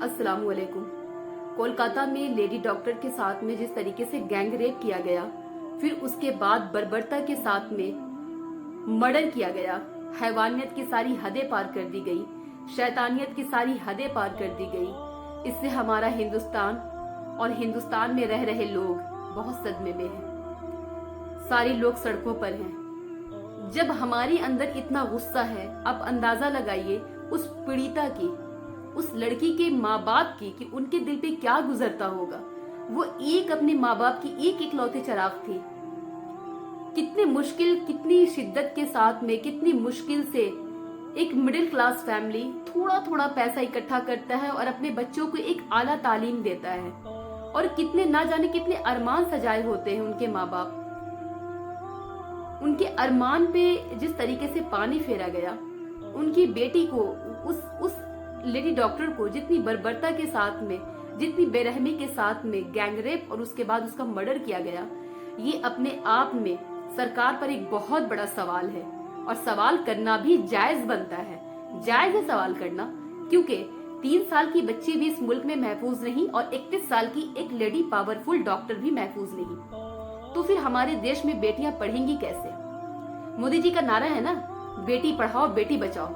अस्सलाम वालेकुम। कोलकाता में लेडी डॉक्टर के साथ में जिस तरीके से गैंग रेप किया गया, फिर उसके बाद बर्बरता के साथ में मर्डर किया गया, हैवानियत की सारी हदें पार कर दी गई, शैतानियत की सारी हदें पार कर दी गई। इससे हमारा हिंदुस्तान और हिंदुस्तान में रह रहे लोग बहुत सदमे में हैं। सारे लोग सड़कों पर हैं। जब हमारे अंदर इतना गुस्सा है, आप अंदाजा लगाइए उस पीड़िता की, उस लड़की के माँ बाप की, कि उनके दिल पे क्या गुजरता होगा। वो एक अपने माँ बाप की एक इकलौते चिराग थी। कितने मुश्किल, कितनी शिद्दत के साथ में, कितनी मुश्किल से एक मिडिल क्लास फैमिली थोड़ा थोड़ा पैसा इकट्ठा करता है और अपने बच्चों को एक आला तालीम देता है। और कितने ना जाने कितने अरमान सजाए होते हैं उनके माँ बाप। उनके अरमान पे जिस तरीके से पानी फेरा गया, उनकी बेटी को, उस लेडी डॉक्टर को जितनी बर्बरता के साथ में, जितनी बेरहमी के साथ में गैंग रेप और उसके बाद उसका मर्डर किया गया, ये अपने आप में सरकार पर एक बहुत बड़ा सवाल है। और सवाल करना भी जायज बनता है, जायज है सवाल करना, क्योंकि 3 साल की बच्ची भी इस मुल्क में महफूज नहीं और 31 साल की एक लेडी पावरफुल डॉक्टर भी महफूज नहीं। तो फिर हमारे देश में बेटियां पढ़ेंगी कैसे? मोदी जी का नारा है ना, बेटी पढ़ाओ बेटी बचाओ।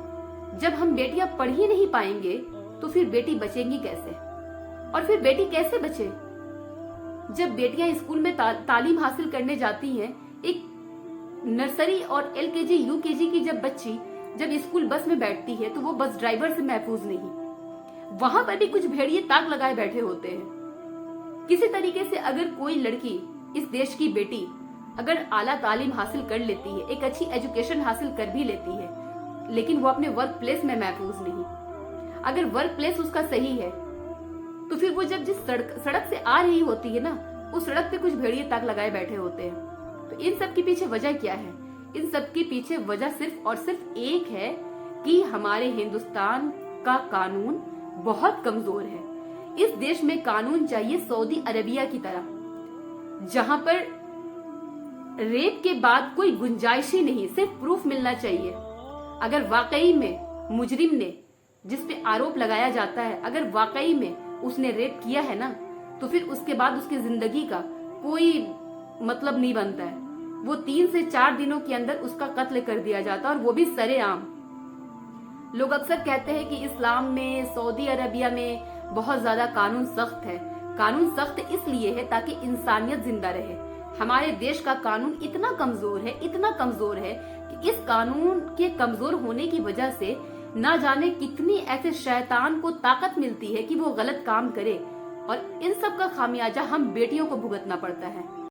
जब हम बेटियां पढ़ ही नहीं पाएंगे तो फिर बेटी बचेंगी कैसे? और फिर बेटी कैसे बचे? जब बेटियां स्कूल में तालीम हासिल करने जाती हैं, एक नर्सरी और LKG UKG की जब बच्ची जब स्कूल बस में बैठती है तो वो बस ड्राइवर से महफूज नहीं, वहां पर भी कुछ भेड़िए ताक लगाए बैठे होते हैं। किसी तरीके से अगर कोई लड़की, इस देश की बेटी अगर आला तालीम हासिल कर लेती है, एक अच्छी एजुकेशन हासिल कर भी लेती है, लेकिन वो अपने वर्क प्लेस में महफूज नहीं, अगर वर्क प्लेस उसका सही है, तो फिर वो जब जिस सड़क से आ रही होती है ना, उस सड़क पे कुछ भेड़िए ताक लगाए बैठे होते हैं। तो इन सब के पीछे वजह क्या है? इन सब के पीछे वजह सिर्फ और सिर्फ एक है कि हमारे हिंदुस्तान का कानून बहुत कमजोर है। इस देश में कानून चाहिए सऊदी अरेबिया की तरह, जहां पर रेप के बाद कोई गुंजाइश ही नहीं, सिर्फ प्रूफ मिलना चाहिए। अगर वाकई में मुजरिम ने, जिस पे आरोप लगाया जाता है, अगर वाकई में उसने रेप किया है ना, तो फिर उसके बाद उसकी जिंदगी का कोई मतलब नहीं बनता है। वो 3 से 4 दिनों के अंदर उसका कत्ल कर दिया जाता है, और वो भी सरेआम। लोग अक्सर कहते हैं कि इस्लाम में, सऊदी अरबिया में बहुत ज्यादा कानून सख्त है। कानून सख्त इसलिए है ताकि इंसानियत जिंदा रहे। हमारे देश का कानून इतना कमजोर है, इतना कमजोर है कि इस कानून के कमजोर होने की वजह से ना जाने कितनी ऐसे शैतान को ताकत मिलती है कि वो गलत काम करे, और इन सब का खामियाजा हम बेटियों को भुगतना पड़ता है।